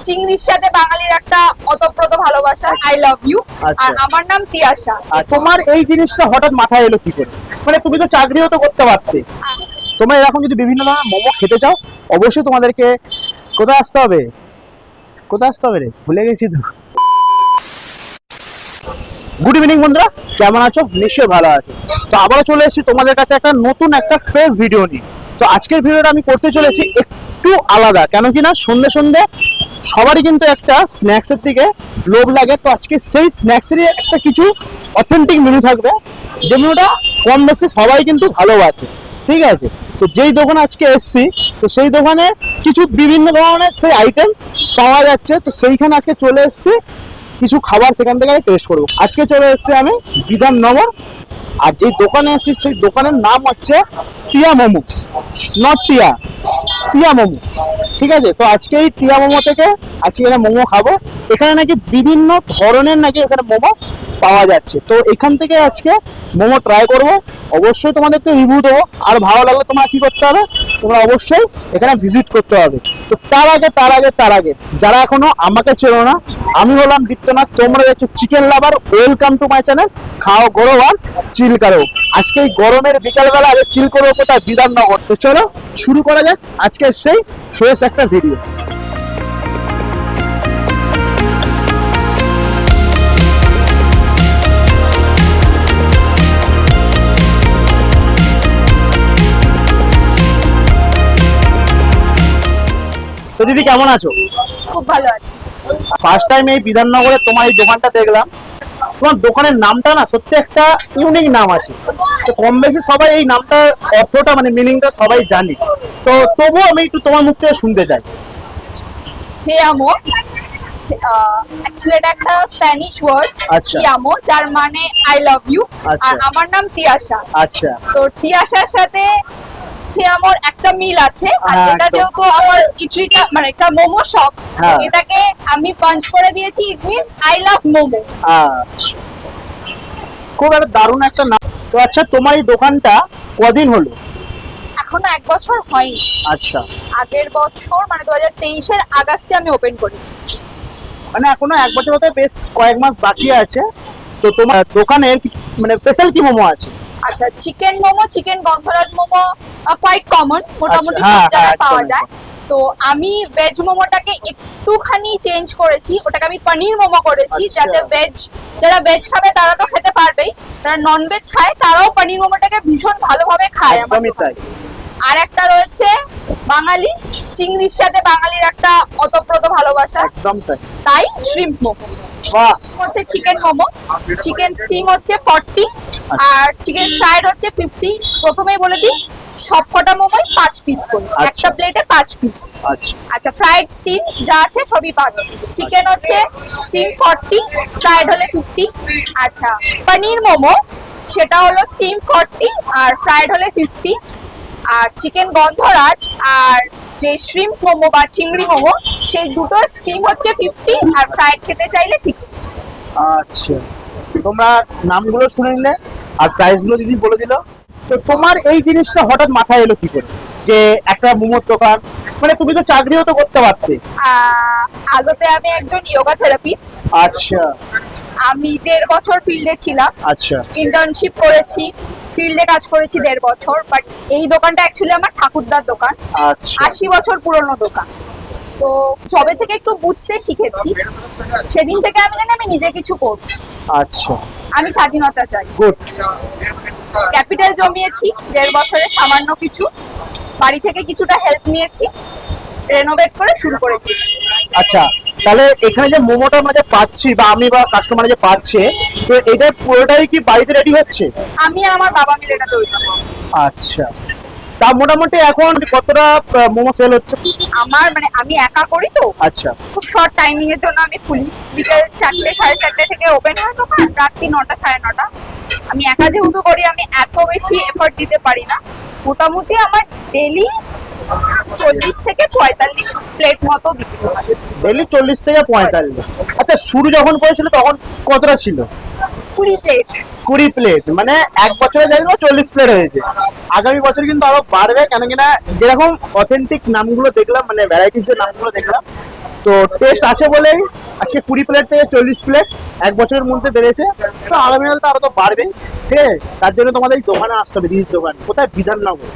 চিংড়ির সাথে বাঙালির একটা অতপ্রত ভালোবাসা। I love you. আচ্ছা। আর আমার নাম তিয়াশা। আর তোমার এই জিনিসটা হঠাৎ মাথায় এলো কি করে? মানে তুমি তো চাকরিও তো করতে পারতে। তোমরা এরকম যদি বিভিন্ন ধরনের মোমো খেতে চাও, অবশ্যই তোমাদেরকে কোথায় আসতে হবে? কোথায় আসতে হবে রে? ভুলে গেছি তো। গুড ইভিনিং বন্ধুরা, কেমন আছো? নিশ্চয়ই ভালো আছো। তো আবারও চলে এসেছি তোমাদের কাছে একটা নতুন একটা ফ্রেশ ভিডিও নিয়ে। তো আজকের ভিডিওটা আমি করতে চলেছি একটু আলাদা, কেন কি না সন্ধ্যে সন্ধ্যে সবারই কিন্তু একটা স্ন্যাক্সের দিকে লোভ লাগে। তো আজকে সেই স্ন্যাক্সেরই একটা কিছু অথেন্টিক মেনু থাকবে, যে মেনুটা কম বেশি সবাই কিন্তু ভালোবাসে, ঠিক আছে? তো যেই দোকানে আজকে এসেছি, তো সেই দোকানে কিছু বিভিন্ন ধরনের সেই আইটেম পাওয়া যাচ্ছে। তো সেইখানে আজকে চলে এসেছি, কিছু খাবার সেখান থেকে আমি টেস্ট করবো। আজকে চলে এসেছি আমি বিধাননগর, আর যেই দোকানে এসেছি সেই দোকানের নাম হচ্ছে টিয়া মোমো, নট টিয়া, টিয়া মোমো, ঠিক আছে? তো আজকে এই টিয়া মোমো থেকে আজকে এখানে মোমো খাবো। এখানে নাকি বিভিন্ন ধরনের নাকি এখানে মোমো পাওয়া যাচ্ছে। তো এখান থেকে আজকে মোমো ট্রাই করব, অবশ্যই তোমাদেরকে রিভিউ দেবো। আর ভালো লাগলে তোমরা কি করতে হবে? তোমরা অবশ্যই এখানে ভিজিট করতে হবে। তো তার আগে যারা এখনো আমাকে চেনো না, আমি হলাম দীপ্তনাথ, তোমরা দেখছো chicken lover. Welcome to my channel খাও গরো আর চিল করো। আজকে এই গরমের বিকালবেলা আগে চিল করবো কোথায়? বিধাননগর। তো চলো শুরু করা যাক আজকে সেই ফ্রেশ একটা ভিডিও। তো দিদি কেমন আছো? খুব ভালো আছি। ফার্স্ট টাইম এই বিধাননগরে তোমার এই দোকানটা দেখলাম। তোমার দোকানের নামটা না সত্যি একটা ইউনিক নাম আছে। তো কম বেশি সবাই এই নামটার অর্থটা মানে মিনিংটা সবাই জানি। তো তবুও আমি একটু তোমার মুখ থেকে শুনতে চাই। তে আমো, অ্যাকচুয়ালি এটা একটা স্প্যানিশ ওয়ার্ড, আচ্ছা। তে আমো, যার মানে আই লাভ ইউ। আচ্ছা। আর আমার নাম তিয়াশা। আচ্ছা। তো তিয়াশার সাথে তে আমোর একটা মিল আছে। আর হ্যাঁ, এটা একদম। যেহেতু আমার ইটরিটা মানে একটা মোমো শপ, হ্যাঁ। এটাকে আমি পাঞ্চ করে দিয়েছি, it means I love momo. আচ্ছা, খুব একটা দারুণ একটা নাম। তো আচ্ছা, তোমার এই দোকানটা কদিন হলো? এখনো 1 বছর হয়নি। আচ্ছা, আগের বছর মানে 2023-এর আগস্টে আমি ওপেন করেছি। মানে এখনো 1 বছর হতে বেশ কয়েক মাস বাকি আছে। তো তোমার দোকানের মানে স্পেশাল কি মোমো আছে? আচ্ছা, চিকেন মোমো, চিকেন গন্ধরাজ মোমো কোয়াইট কমন, মোটামুটি আচ্ছা, হ্যাঁ, সব জায়গায় হ্যাঁ, পাওয়া একদম, যায়। তো আমি ভেজ মোমোটাকে একটুখানি চেঞ্জ করেছি, ওটাকে আমি পনির মোমো করেছি, আচ্ছা। যাতে যারা ভেজ খাবে তারা তো খেতে পারবেই, যারা নন ভেজ খায় তারাও পনির মোমোটাকে ভীষণ ভালোভাবে খায় আমার একদমই তাই। দোকানে। আর একটা রয়েছে বাঙালি, চিংড়ির সাথে বাঙালির একটা অতপ্রত ভালোবাসা, একদম তাই। তাই শ্রিম্প মোমো। বাহ, হচ্ছে চিকেন মোমো, চিকেন স্টিম হচ্ছে 40, আর চিকেন ফ্রাইড হচ্ছে 50। প্রথমেই বলে দিই, সবকটা মোমোই 5 পিস করে, আচ্ছা। একটা প্লেটে 5 পিস। আচ্ছা, আচ্ছা, ফ্রাইড স্টিম যা আছে সবই 5 পিস। চিকেন হচ্ছে স্টিম 40, ফ্রাইড হলে 50। আচ্ছা, পনির মোমো সেটা হলো স্টিম 40 আর ফ্রাইড হলে 50। আর চিকেন গন্ধরাজ আর যে শ্রিম্প মোমো বা চিংড়ি মোমো, সেই দুটো স্টিম হচ্ছে 50 আর ফ্রাইড খেতে চাইলে 60। আচ্ছা, তোমরা নামগুলো শুনে নিলে আর প্রাইস গুলো যদি বলে দিল। তো তোমার এই জিনিসটা হঠাৎ মাথায় এলো কি করে, যে একটা মোমোর দোকান? মানে তুমি তো চাকরিও তো করতে পারতে। আগতে আমি একজন যোগা থেরাপিস্ট। আচ্ছা। আমি 1.5 বছর ফিল্ডে ছিলাম, আচ্ছা। ইন্টার্নশিপ করেছি, ফিল্ডে কাজ করেছি 1.5 বছর। বাট এই দোকানটা অ্যাকচুয়ালি আমার ঠাকুরদার দোকান, আচ্ছা। 80 বছর পুরনো দোকান। তো যবে থেকে একটু বুঝতে শিখেছি, সেদিন থেকে আমি জানি আমি নিজে কিছু করব। আচ্ছা, আমি স্বাধীনতা চাই। গুড। ক্যাপিটাল জমিয়েছি 1.5 বছরে, সামান্য কিছু বাড়ি থেকে কিছুটা হেল্প নিয়েছি, রেনোভেট করে শুরু করে দিয়েছি। আচ্ছা, তাহলে এখানে যে মোমোটা আমরা যে পাচ্ছি বা আমি বা কাস্টমার যে পাচ্ছে, তো এটা পুরোটাই কি বাড়িতে রেডি হচ্ছে? আমি আর আমার বাবা মিলে এটা তৈরি করি। আচ্ছা, তা মোটামুটি এখন কতটা মোমো সেল হচ্ছে? আমার মানে আমি একা করি তো, আচ্ছা। খুব শর্ট টাইমিং এর জন্য আমি খুলি। বিকেল 4টে 4:30 থেকে ওপেন হয় দোকান, রাত্রি 9টা 9:30। আমি একা যেহেতু করি, আমি এত বেশি এফর্ট দিতে পারি না। মোটামুটি আমার ডেলি 40 থেকে 45 প্লেট মতো বিক্রি হয়। ডেলি 40 থেকে 45। আচ্ছা, শুরু যখন করেছিল তখন কতটা ছিল? 20 প্লেট। 20 প্লেট, মানে 1 বছরে জানি 40 প্লেট হয়েছে। আগামী বছর কিন্তু আরো বাড়বে, কেন কিনা যেরকম অথেন্টিক নামগুলো দেখলাম, মানে ভ্যারাইটিস এর নামগুলো দেখলাম, তো টেস্ট আছে বলেই আজকে 20 প্লেট থেকে 40 প্লেট এক বছরের মধ্যে বেড়েছে। তো আগামী কাল তো আরো তো বাড়বেই, ঠিক আছে? তার জন্য তোমাদের এই দোকানে আসতে হবে, দিদির দোকান কোথায়, বিধাননগর।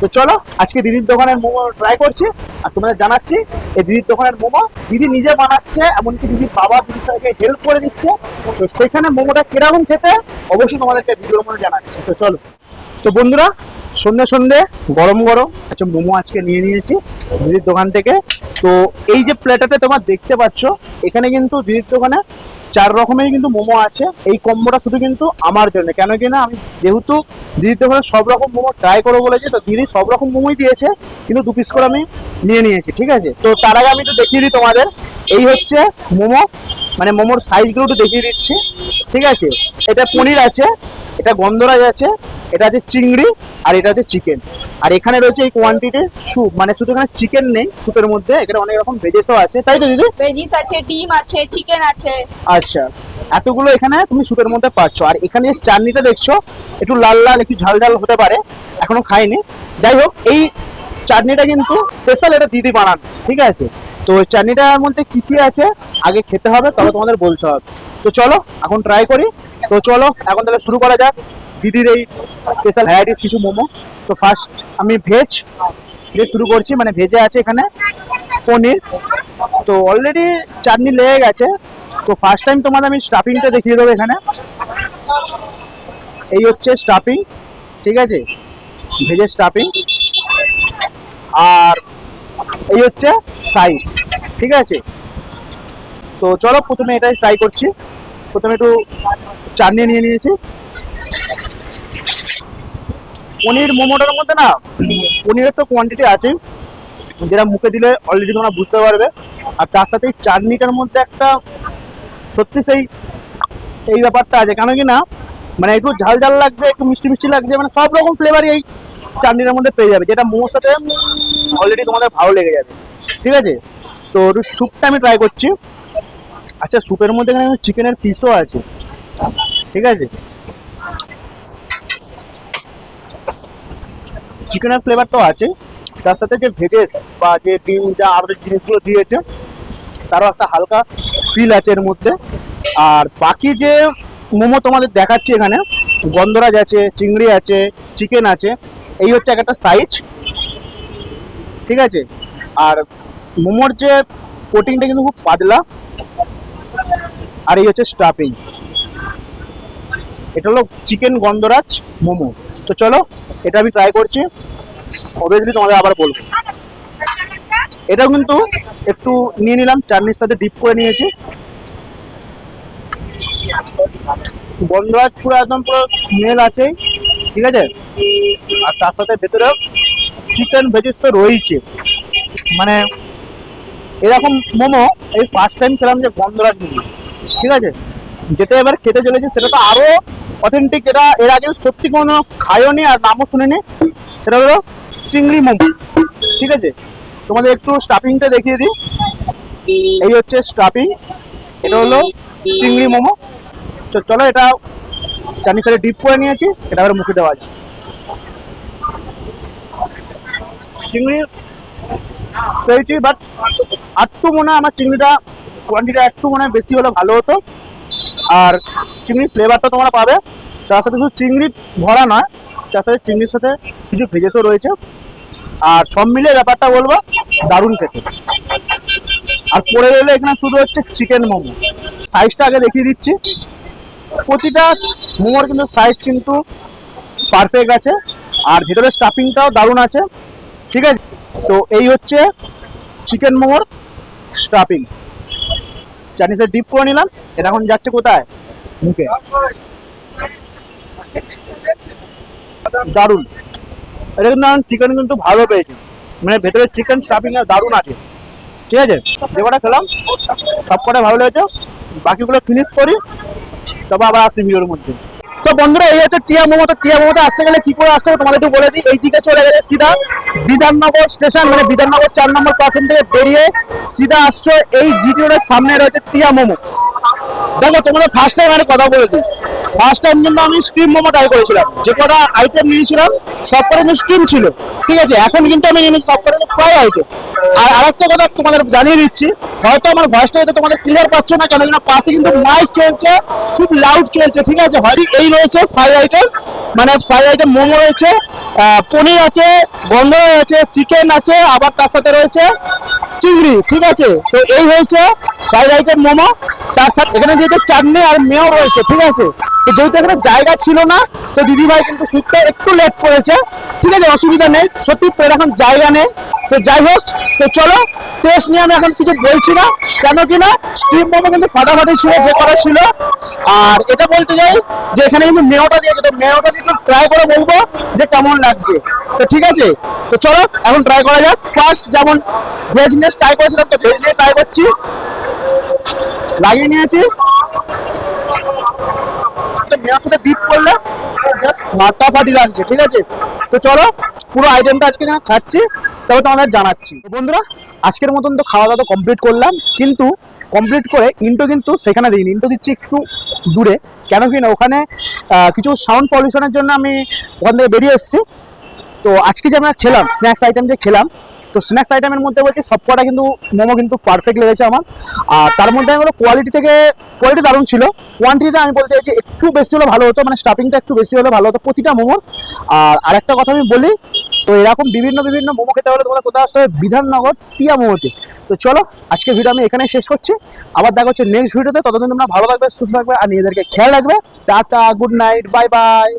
তো চলো আজকে দিদির দোকানের মোমো ট্রাই করছি, আর তোমাদের জানাচ্ছি এই দিদির দোকানের মোমো দিদি নিজে বানাচ্ছে, এমনকি দিদির বাবা দিদির সাথে হেল্প করে দিচ্ছে। তো সেখানে মোমোটা কিরকম খেতে অবশ্যই তোমাদেরকে ভিডিওর মধ্যে জানাচ্ছি। তো চলো। তো বন্ধুরা, সন্ধ্যে সন্ধ্যে গরম গরম আচ্ছা মোমো আজকে নিয়ে নিয়েছি দিদির দোকান থেকে। তো এই যে প্লেটাতে তোমার দেখতে পাচ্ছ, এখানে কিন্তু দিদির দোকানে 4 রকমের কিন্তু মোমো আছে। এই কম্বোটা শুধু কিন্তু আমার জন্য, কেন কি না আমি যেহেতু দিদির দোকানে সব রকম মোমো ট্রাই করবো বলেছি, তো দিদি সব রকম মোমোই দিয়েছে, কিন্তু 2 পিস করে আমি নিয়ে নিয়েছি, ঠিক আছে? তো তার আগে আমি একটু দেখিয়ে দিই তোমাদের, এই হচ্ছে মোমো, মানে মোমোর সাইজগুলো একটু দেখিয়ে দিচ্ছি, ঠিক আছে? এটা পনির আছে, এটা গন্ধরাজ আছে, এটা আছে চিংড়ি, আর এটা হচ্ছে চিকেন। আর এখানে রয়েছে এই কোয়ান্টিটির স্যুপ, মানে শুধু এখানে চিকেন নেই স্যুপের মধ্যে, এখানে অনেক রকম ভেজেসও আছে, তাই তো দিদি? ভেজিস আছে, ডিম আছে, চিকেন আছে। আচ্ছা, এতগুলো এখানে তুমি স্যুপের মধ্যে পাচ্ছ। আর এখানে যে চাটনিটা দেখছো, একটু লাল লাল একটু ঝাল ঝাল হতে পারে, এখনো খাইনি। যাই হোক, এই চাটনিটা কিন্তু স্পেশাল, এটা দিদি বানান, ঠিক আছে? তো ওই চাটনিটার মধ্যে কি কি আছে আগে খেতে হবে, তবে তোমাদের বলতে হবে। তো চলো এখন ট্রাই করি। তো চলো এখন তাহলে শুরু করা যাক দিদির এই স্পেশাল ভ্যারাইটিস কিছু মোমো। তো ফার্স্ট আমি ভেজ দিয়ে শুরু করছি, মানে ভেজে আছে এখানে পনির। তো অলরেডি চাটনি লেগে গেছে। তো ফার্স্ট টাইম তোমাদের আমি স্টাফিংটা দেখিয়ে দেবো। এখানে এই হচ্ছে স্টাফিং, ঠিক আছে? ভেজের স্টাফিং। আর এই হচ্ছে সাইজ, ঠিক আছে? তো চলো প্রথমে এটাই ট্রাই করছি। প্রথমে একটু চাটনি নিয়ে নিয়েছি। পনির মোমোটার মধ্যে না পনিরের তো কোয়ান্টিটি আছে, যেটা মুখে দিলে অলরেডি তোমরা বুঝতে পারবে। আর তার সাথে এই চাটনিটার মধ্যে একটা সত্যি সেই এই ব্যাপারটা আছে, কেন কি না মানে একটু ঝাল ঝাল লাগছে, একটু মিষ্টি মিষ্টি লাগছে, মানে সব রকম ফ্লেভারই এই চাটনিটার মধ্যে পেয়ে যাবে, যেটা মোমোর সাথে অলরেডি তোমাদের ভালো লেগে যাবে, ঠিক আছে? তো স্যুপটা আমি ট্রাই করছি। আচ্ছা, স্যুপের মধ্যে এখানে চিকেনের পিসও আছে, ঠিক আছে? চিকেনের ফ্লেভার তো আছে, তার সাথে যে ভেজেস বা যে ডিম যা আরো যে জিনিসগুলো দিয়েছে তারও একটা হালকা ফিল আছে এর মধ্যে। আর বাকি যে মোমো তোমাদের দেখাচ্ছি, এখানে গন্ধরাজ আছে, চিংড়ি আছে, চিকেন আছে। এই হচ্ছে একটা সাইজ, ঠিক আছে? আর মোমোর যে কোটিংটা কিন্তু খুব পাতলা। আর এই হচ্ছে স্টাফিং, এটা হলো চিকেন গন্ধরাজ মোমো। তো চলো এটা আমি ট্রাই করছি, অবভিয়াসলি তোমাদের আবার বলবো। এটাও কিন্তু একটু নিয়ে নিলাম, চাটনির সাথে ডিপ করে নিয়েছি। গন্ধরাজ পুরো একদম পুরো স্মেল আছে, ঠিক আছে? আর তার সাথে ভেতরে চিকেন ভেজিস তো রয়েছে, মানে এরকম মোমো এই ফার্স্ট টাইম খেলাম যে গন্ধরাজ মোমো, ঠিক আছে? যেটা এবার খেতে চলেছে সেটা তো আরো অথেন্টিক, যেটা এর আগে সত্যি কোনো খায়নি আর নামও শুনিনি, সেটা হলো চিংড়ি মোমো, ঠিক আছে? তোমাদের একটু স্টাফিংটা দেখিয়ে দিই। এই হচ্ছে স্টাফিং, এটা হলো চিংড়ি মোমো। তো চলো এটা চাটনির সাথে ডিপ করে নিয়েছি, এটা আবার মুখে দেওয়া যায়। চিংড়ি পেয়েছি, বাট একটু মনে হয় আমার চিংড়িটা কোয়ান্টিটি একটু মনে হয় বেশি হলে ভালো হতো। আর চিংড়ির ফ্লেভারটা তোমরা পাবে, তার সাথে শুধু চিংড়ি ভরা নয়, তার সাথে চিংড়ির সাথে কিছু ভেজেসও রয়েছে। আর সব মিলিয়ে ব্যাপারটা বলবো দারুণ খেতে। আর পড়ে গেলে এখানে শুধু হচ্ছে চিকেন মোমো। সাইজটা আগে দেখিয়ে দিচ্ছি। প্রতিটা মোমোর কিন্তু সাইজ কিন্তু পারফেক্ট আছে, আর ভেতরে স্টাফিংটাও দারুণ আছে, ঠিক আছে? তো এই হচ্ছে চিকেন মোমোর স্টাফিং, চাটনিতে ডিপ করে নিলাম। এটা এখন যাচ্ছে কোথায়? মুখে। দারুণ, এটা কিন্তু চিকেন কিন্তু ভালো পেয়েছি, মানে ভেতরে চিকেন স্টাফিং দারুণ আছে, ঠিক আছে? যে কটা খেলাম সব কটা ভালো লেগেছে, বাকিগুলো ফিনিশ করি, তবে আবার আসছি ভিডিওর মধ্যে। তো বন্ধুরা, এই হচ্ছে টিয়া মোমো। তো টিয়া মোমোতে আসতে গেলে কি করে আসতে হবে তোমাদের একটু বলে দিই। এই দিকে চলে গেলে সিধা বিধাননগর স্টেশন, মানে বিধাননগর 4 নম্বর প্ল্যাটফর্ম থেকে বেরিয়ে সিধা আসছো, এই জিটি রোডের সামনে রয়েছে টিয়া মোমো। দেখো তোমাদের ফার্স্ট টাইম আমি কথা বলে দিই, ফার্স্ট টাইম কিন্তু আমি স্টিম মোমো ট্রাই করেছিলাম, যে কটা আইটেম নিয়েছিলাম সব কটা কিন্তু স্টিম ছিল, ঠিক আছে। এখন কিন্তু আমি নিয়েছি সব কটা ফ্রাই আইটেম। আর আরেকটা কথা তোমাদের জানিয়ে দিচ্ছি, হয়তো আমার ভয়েসটা হয়তো তোমাদের ক্লিয়ার পাচ্ছ না, কেন কিনা পাশে কিন্তু মাইক চলছে, খুব লাউড চলছে, ঠিক আছে। হয়তো এই রয়েছে ফ্রাই আইটেম, মানে ফ্রাই আইটেম মোমো রয়েছে, পনির আছে, গন্ধ আছে, চিকেন আছে, আবার তার সাথে রয়েছে চিংড়ি, ঠিক আছে। তো এই হয়েছে ফ্রাইড আইটেম মোমো, তার সাথে এখানে দিয়েছে চাটনি আর মেয় রয়েছে, ঠিক আছে। তো যেহেতু এখানে জায়গা ছিল না, তো দিদি ভাই কিন্তু স্যুটটা একটু লেট করেছে, ঠিক আছে, অসুবিধা নেই, সত্যি পেট এখন জায়গা নেই। তো যাই হোক, তো চলো টেস্ট নিয়ে আমি এখন কিছু বলছি না, কেন কিনা স্টিম মোমো কিন্তু ফাটাফাটি ছিল যে করা ছিল। আর এটা বলতে যাই যে এখানে কিন্তু মেয়টা দিয়েছে, তো মেয়টা দিয়ে একটু ট্রাই করে বলবো যে কেমন লাগছে। তো ঠিক আছে, তো চলো এখন ট্রাই করা যাক। ফার্স্ট যেমন ভেজ নিয়ে ট্রাই করেছিলাম, তো ভেজ নিয়ে ট্রাই করছি, লাগিয়ে নিয়েছি, মেয়ের সাথে ডিপ করলে জাস্ট ফাটাফাটি লাগছে, ঠিক আছে। তো চলো পুরো আইটেমটা আজকে খাচ্ছি, তবে তোমাদের জানাচ্ছি। তো বন্ধুরা, আজকের মতন তো খাওয়া দাওয়া কমপ্লিট করলাম, কিন্তু কমপ্লিট করে ইন্টো কিন্তু সেখানে দিইনি, ইন্টো দিচ্ছি একটু দূরে, কেন কি না ওখানে কিছু সাউন্ড পলিউশনের জন্য আমি ওখান থেকে বেরিয়ে এসেছি। তো আজকে যে আমরা খেলাম স্ন্যাক্স আইটেম যে খেলাম, তো স্ন্যাক্স আইটেমের মধ্যে বলছি সবকটা কিন্তু মোমো কিন্তু পারফেক্ট লেগেছে আমার। আর তার মধ্যে আমি বলো কোয়ালিটি দারুণ ছিল, কোয়ান্টিটিটা আমি বলতে চাইছি একটু বেশি হলে ভালো হতো, মানে স্টাফিংটা একটু বেশি হলে ভালো হতো প্রতিটা মোমোর। আর আরেকটা কথা আমি বলি, তো এরকম বিভিন্ন মোমো খেতে হলে তোমাদের কোথাও আসতে হবে বিধাননগর টিয়া মোমোতে। তো চলো আজকে ভিডিও আমি এখানে শেষ করছি, আবার দেখা হচ্ছে নেক্সট ভিডিওতে। ততদিন তোমরা ভালো থাকবে, সুস্থ থাকবে, আর নিজেদেরকে খেয়াল রাখবে। Tata, good night, bye bye.